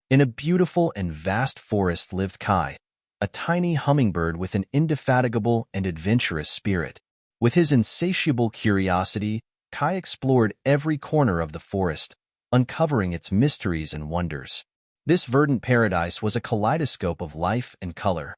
In a beautiful and vast forest lived Kai, a tiny hummingbird with an indefatigable and adventurous spirit. With his insatiable curiosity, Kai explored every corner of the forest, uncovering its mysteries and wonders. This verdant paradise was a kaleidoscope of life and color.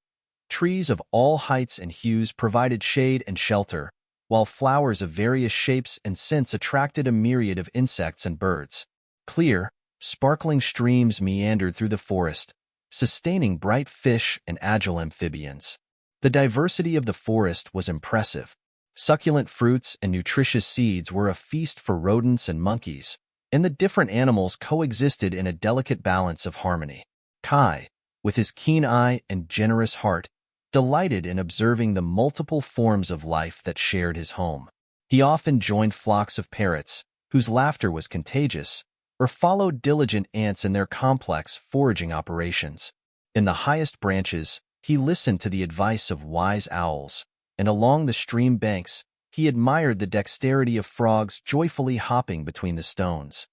Trees of all heights and hues provided shade and shelter, while flowers of various shapes and scents attracted a myriad of insects and birds. Clear, sparkling streams meandered through the forest, sustaining bright fish and agile amphibians. The diversity of the forest was impressive. Succulent fruits and nutritious seeds were a feast for rodents and monkeys, and the different animals coexisted in a delicate balance of harmony. Kai, with his keen eye and generous heart, delighted in observing the multiple forms of life that shared his home. He often joined flocks of parrots, whose laughter was contagious, or followed diligent ants in their complex foraging operations. In the highest branches, he listened to the advice of wise owls, and along the stream banks, he admired the dexterity of frogs joyfully hopping between the stones.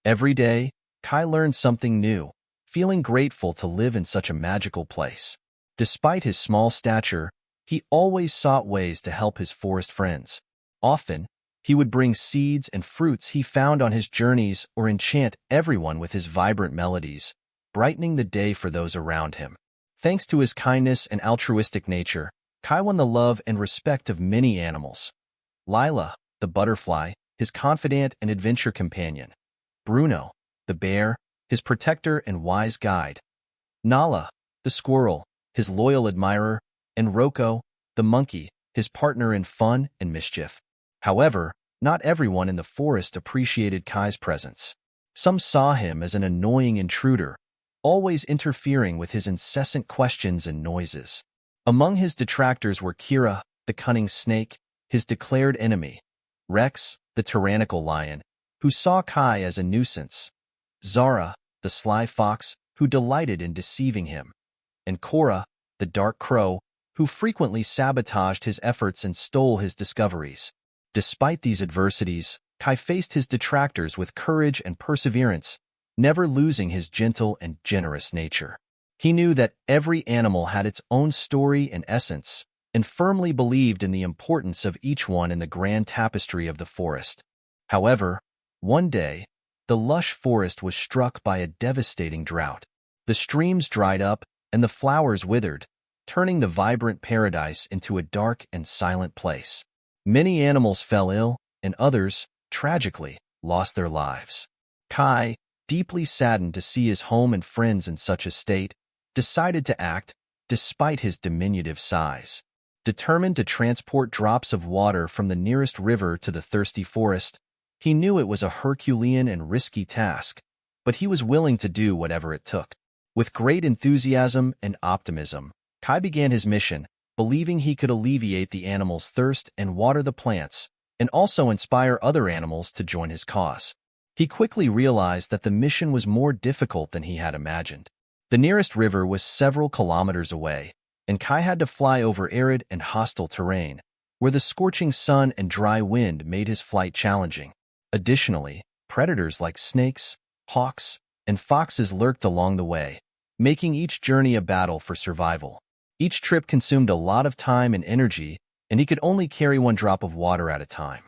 Every day, Kai learned something new, feeling grateful to live in such a magical place. Despite his small stature, he always sought ways to help his forest friends. Often, he would bring seeds and fruits he found on his journeys or enchant everyone with his vibrant melodies, brightening the day for those around him. Thanks to his kindness and altruistic nature, Kai won the love and respect of many animals. Lila, the butterfly, his confidant and adventure companion. Bruno, the bear, his protector and wise guide. Nala, the squirrel, his loyal admirer, and Rocco, the monkey, his partner in fun and mischief. However, not everyone in the forest appreciated Kai's presence. Some saw him as an annoying intruder, always interfering with his incessant questions and noises. Among his detractors were Kira, the cunning snake, his declared enemy; Rex, the tyrannical lion, who saw Kai as a nuisance; Zara, the sly fox, who delighted in deceiving him; and Cora, the dark crow, who frequently sabotaged his efforts and stole his discoveries. Despite these adversities, Kai faced his detractors with courage and perseverance, never losing his gentle and generous nature. He knew that every animal had its own story and essence, and firmly believed in the importance of each one in the grand tapestry of the forest. However, one day, the lush forest was struck by a devastating drought. The streams dried up, and the flowers withered, turning the vibrant paradise into a dark and silent place. Many animals fell ill, and others, tragically, lost their lives. Kai, deeply saddened to see his home and friends in such a state, decided to act, despite his diminutive size. Determined to transport drops of water from the nearest river to the thirsty forest, he knew it was a Herculean and risky task, but he was willing to do whatever it took. With great enthusiasm and optimism, Kai began his mission, believing he could alleviate the animals' thirst and water the plants, and also inspire other animals to join his cause. He quickly realized that the mission was more difficult than he had imagined. The nearest river was several kilometers away, and Kai had to fly over arid and hostile terrain, where the scorching sun and dry wind made his flight challenging. Additionally, predators like snakes, hawks, and foxes lurked along the way, making each journey a battle for survival. Each trip consumed a lot of time and energy, and he could only carry one drop of water at a time.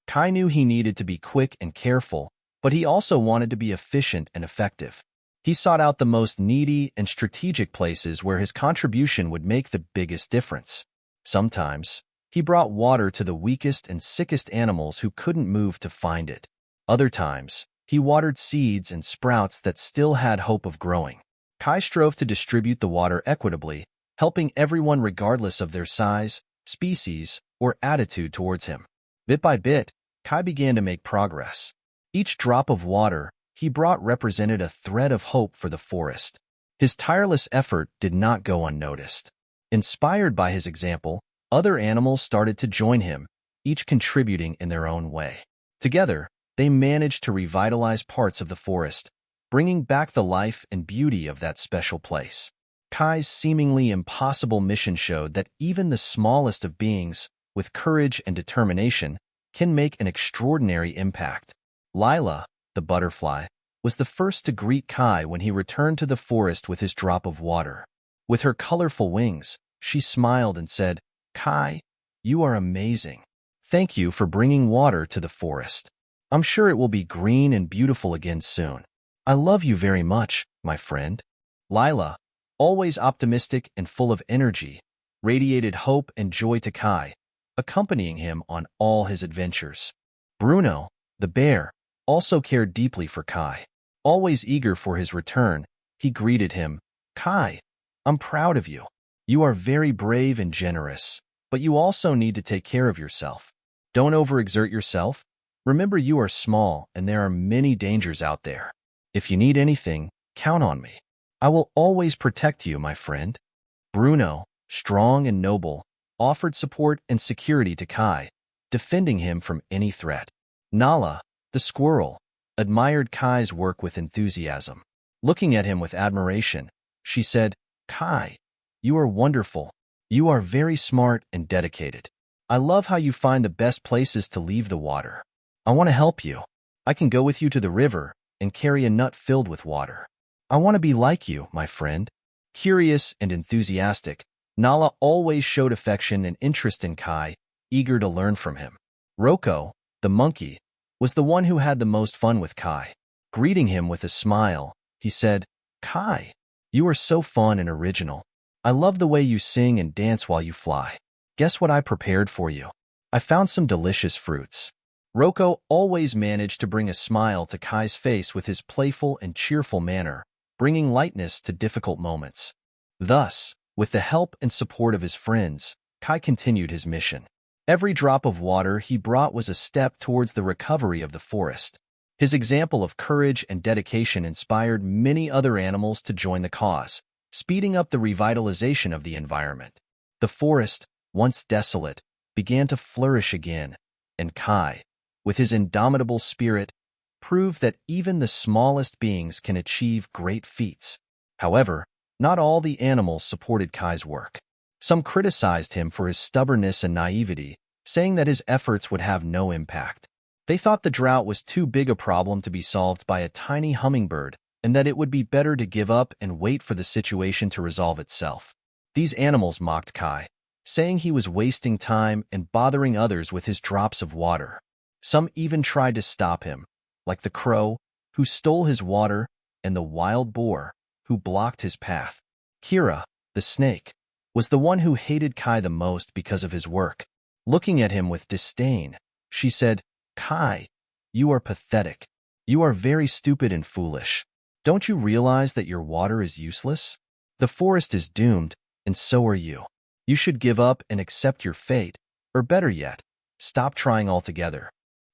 Kai knew he needed to be quick and careful, but he also wanted to be efficient and effective. He sought out the most needy and strategic places where his contribution would make the biggest difference. Sometimes, he brought water to the weakest and sickest animals who couldn't move to find it. Other times, he watered seeds and sprouts that still had hope of growing. Kai strove to distribute the water equitably, helping everyone regardless of their size, species, or attitude towards him. Bit by bit, Kai began to make progress. Each drop of water he brought represented a thread of hope for the forest. His tireless effort did not go unnoticed. Inspired by his example, other animals started to join him, each contributing in their own way. Together, they managed to revitalize parts of the forest, bringing back the life and beauty of that special place. Kai's seemingly impossible mission showed that even the smallest of beings, with courage and determination, can make an extraordinary impact. Lila, the butterfly, was the first to greet Kai when he returned to the forest with his drop of water. With her colorful wings, she smiled and said, "Kai, you are amazing. Thank you for bringing water to the forest. I'm sure it will be green and beautiful again soon. I love you very much, my friend." Lila, always optimistic and full of energy, radiated hope and joy to Kai, accompanying him on all his adventures. Bruno, the bear, also cared deeply for Kai. Always eager for his return, he greeted him, "Kai, I'm proud of you. You are very brave and generous, but you also need to take care of yourself. Don't overexert yourself. Remember you are small and there are many dangers out there. If you need anything, count on me. I will always protect you, my friend." Bruno, strong and noble, offered support and security to Kai, defending him from any threat. Nala, the squirrel, admired Kai's work with enthusiasm. Looking at him with admiration, she said, "Kai, you are wonderful. You are very smart and dedicated. I love how you find the best places to leave the water. I want to help you. I can go with you to the river and carry a nut filled with water. I want to be like you, my friend." Curious and enthusiastic, Nala always showed affection and interest in Kai, eager to learn from him. Roko, the monkey, was the one who had the most fun with Kai. Greeting him with a smile, he said, "Kai, you are so fun and original. I love the way you sing and dance while you fly. Guess what I prepared for you? I found some delicious fruits." Roko always managed to bring a smile to Kai's face with his playful and cheerful manner, bringing lightness to difficult moments. Thus, with the help and support of his friends, Kai continued his mission. Every drop of water he brought was a step towards the recovery of the forest. His example of courage and dedication inspired many other animals to join the cause, speeding up the revitalization of the environment. The forest, once desolate, began to flourish again, and Kai, with his indomitable spirit, proved that even the smallest beings can achieve great feats. However, not all the animals supported Kai's work. Some criticized him for his stubbornness and naivety, saying that his efforts would have no impact. They thought the drought was too big a problem to be solved by a tiny hummingbird, and that it would be better to give up and wait for the situation to resolve itself. These animals mocked Kai, saying he was wasting time and bothering others with his drops of water. Some even tried to stop him, like the crow, who stole his water, and the wild boar, who blocked his path. Kira, the snake, was the one who hated Kai the most because of his work. Looking at him with disdain, she said, "Kai, you are pathetic. You are very stupid and foolish. Don't you realize that your water is useless? The forest is doomed, and so are you. You should give up and accept your fate, or better yet, stop trying altogether."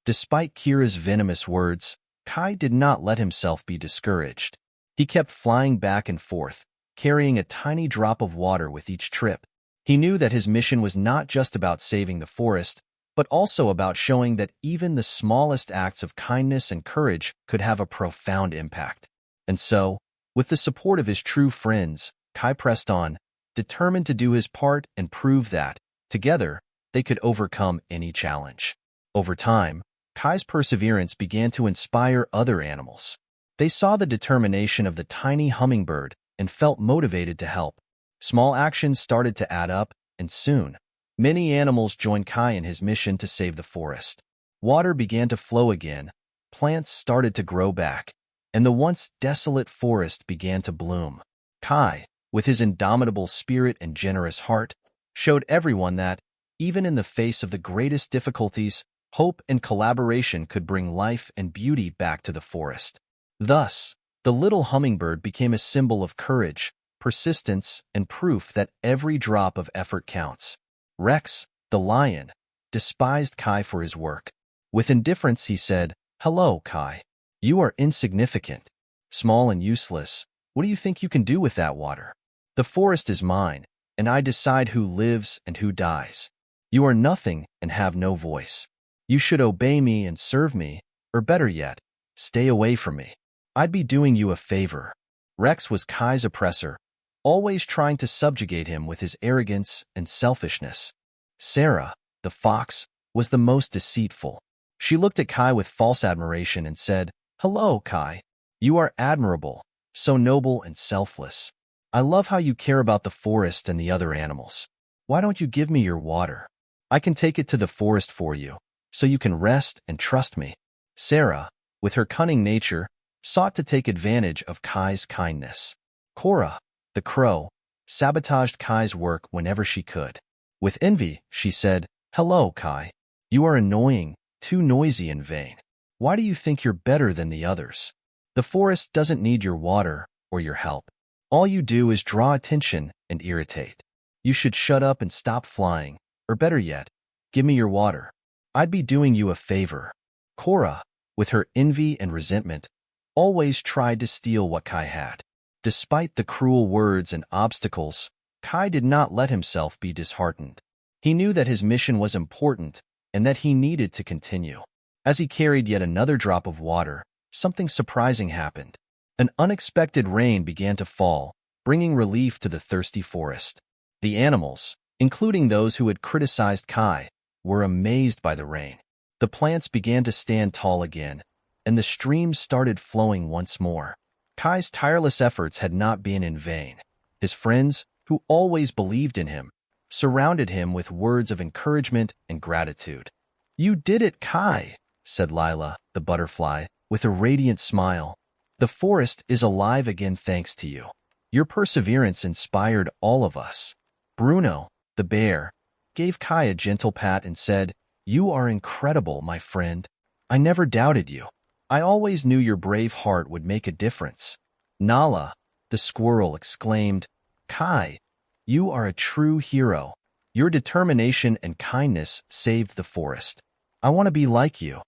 Despite Kira's venomous words, Kai did not let himself be discouraged. He kept flying back and forth, carrying a tiny drop of water with each trip. He knew that his mission was not just about saving the forest, but also about showing that even the smallest acts of kindness and courage could have a profound impact. And so, with the support of his true friends, Kai pressed on, determined to do his part and prove that, together, they could overcome any challenge. Over time, Kai's perseverance began to inspire other animals. They saw the determination of the tiny hummingbird and felt motivated to help. Small actions started to add up, and soon, many animals joined Kai in his mission to save the forest. Water began to flow again, plants started to grow back, and the once desolate forest began to bloom. Kai, with his indomitable spirit and generous heart, showed everyone that, even in the face of the greatest difficulties, hope and collaboration could bring life and beauty back to the forest. Thus, the little hummingbird became a symbol of courage, persistence, and proof that every drop of effort counts. Rex, the lion, despised Kai for his work. With indifference, he said, "Hello, Kai. You are insignificant, small and useless. What do you think you can do with that water? The forest is mine, and I decide who lives and who dies. You are nothing and have no voice. You should obey me and serve me, or better yet, stay away from me. I'd be doing you a favor." Rex was Kai's oppressor, always trying to subjugate him with his arrogance and selfishness. Sarah, the fox, was the most deceitful. She looked at Kai with false admiration and said, "Hello, Kai. You are admirable, so noble and selfless. I love how you care about the forest and the other animals. Why don't you give me your water? I can take it to the forest for you, so you can rest and trust me. Sarah, with her cunning nature, sought to take advantage of Kai's kindness. Cora, the crow, sabotaged Kai's work whenever she could. With envy, she said, "Hello, Kai. You are annoying, too noisy and vain. Why do you think you're better than the others? The forest doesn't need your water or your help. All you do is draw attention and irritate. You should shut up and stop flying, or better yet, give me your water. I'd be doing you a favor." Cora, with her envy and resentment, always tried to steal what Kai had. Despite the cruel words and obstacles, Kai did not let himself be disheartened. He knew that his mission was important and that he needed to continue. As he carried yet another drop of water, something surprising happened. An unexpected rain began to fall, bringing relief to the thirsty forest. The animals, including those who had criticized Kai, were amazed by the rain. The plants began to stand tall again, and the streams started flowing once more. Kai's tireless efforts had not been in vain. His friends, who always believed in him, surrounded him with words of encouragement and gratitude. "You did it, Kai," said Lila, the butterfly, with a radiant smile. "The forest is alive again thanks to you. Your perseverance inspired all of us." Bruno, the bear, gave Kai a gentle pat and said, "You are incredible, my friend. I never doubted you. I always knew your brave heart would make a difference." Nala, the squirrel, exclaimed, "Kai, you are a true hero. Your determination and kindness saved the forest. I want to be like you."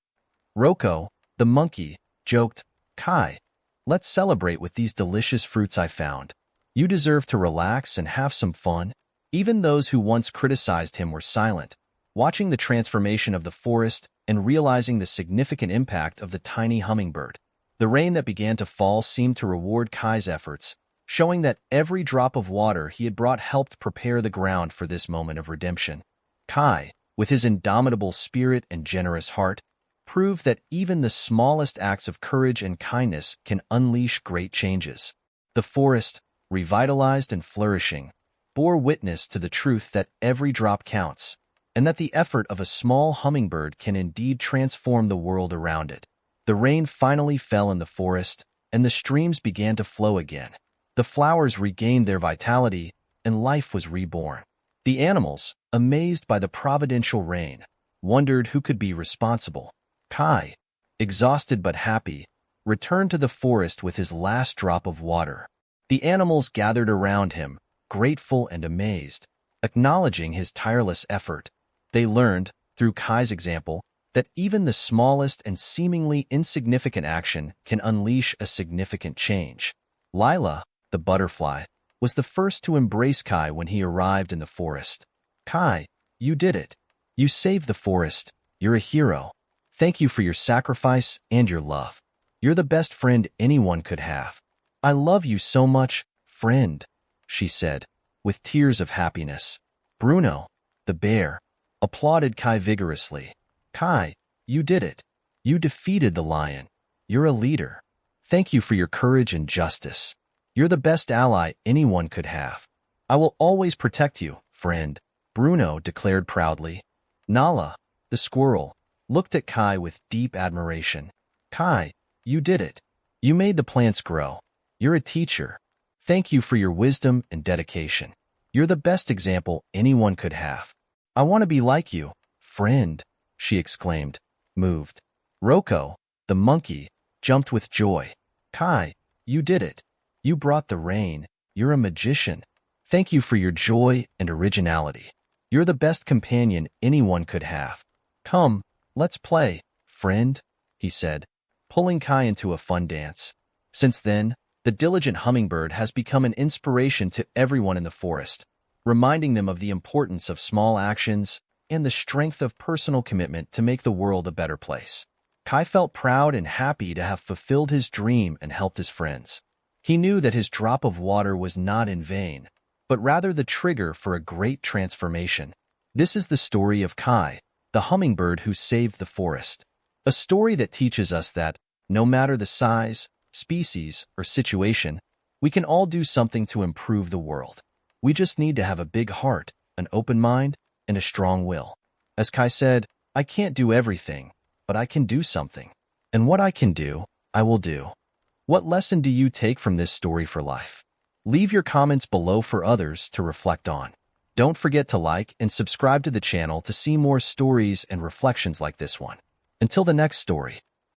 Rocco, the monkey, joked, "Kai, let's celebrate with these delicious fruits I found. You deserve to relax and have some fun." Even those who once criticized him were silent, watching the transformation of the forest and realizing the significant impact of the tiny hummingbird. The rain that began to fall seemed to reward Kai's efforts, showing that every drop of water he had brought helped prepare the ground for this moment of redemption. Kai, with his indomitable spirit and generous heart, proved that even the smallest acts of courage and kindness can unleash great changes. The forest, revitalized and flourishing, bore witness to the truth that every drop counts, and that the effort of a small hummingbird can indeed transform the world around it. The rain finally fell in the forest, and the streams began to flow again. The flowers regained their vitality, and life was reborn. The animals, amazed by the providential rain, wondered who could be responsible. Kai, exhausted but happy, returned to the forest with his last drop of water. The animals gathered around him, grateful and amazed, acknowledging his tireless effort. They learned, through Kai's example, that even the smallest and seemingly insignificant action can unleash a significant change. Lila, the butterfly, was the first to embrace Kai when he arrived in the forest. "Kai, you did it. You saved the forest. You're a hero. Thank you for your sacrifice and your love. You're the best friend anyone could have. I love you so much, friend," she said, with tears of happiness. Bruno, the bear, applauded Kai vigorously. "Kai, you did it. You defeated the lion. You're a leader. Thank you for your courage and justice. You're the best ally anyone could have. I will always protect you, friend," Bruno declared proudly. Nala, the squirrel, looked at Kai with deep admiration. "Kai, you did it. You made the plants grow. You're a teacher. Thank you for your wisdom and dedication. You're the best example anyone could have. I want to be like you, friend," she exclaimed, moved. Rocco, the monkey, jumped with joy. "Kai, you did it. You brought the rain. You're a magician. Thank you for your joy and originality. You're the best companion anyone could have. Come, let's play, friend," he said, pulling Kai into a fun dance. Since then, the diligent hummingbird has become an inspiration to everyone in the forest, reminding them of the importance of small actions and the strength of personal commitment to make the world a better place. Kai felt proud and happy to have fulfilled his dream and helped his friends. He knew that his drop of water was not in vain, but rather the trigger for a great transformation. This is the story of Kai, the hummingbird who saved the forest. A story that teaches us that, no matter the size, species, or situation, we can all do something to improve the world. We just need to have a big heart, an open mind, and a strong will. As Kai said, I can't do everything, but I can do something. And what I can do, I will do. What lesson do you take from this story for life? Leave your comments below for others to reflect on. Don't forget to like and subscribe to the channel to see more stories and reflections like this one. Until the next story.